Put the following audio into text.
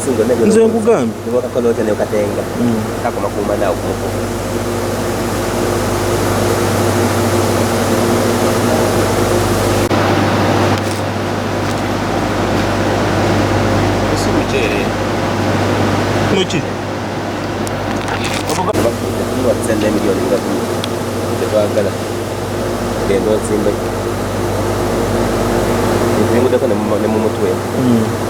singo nego nze nkugambye nibo kakola otene ukatenga kakoma kuma nawo kumuko Nochi. Sende milioni ngapi? Tetwagala. Gendo tsimba. Ningo takana mu mutwe.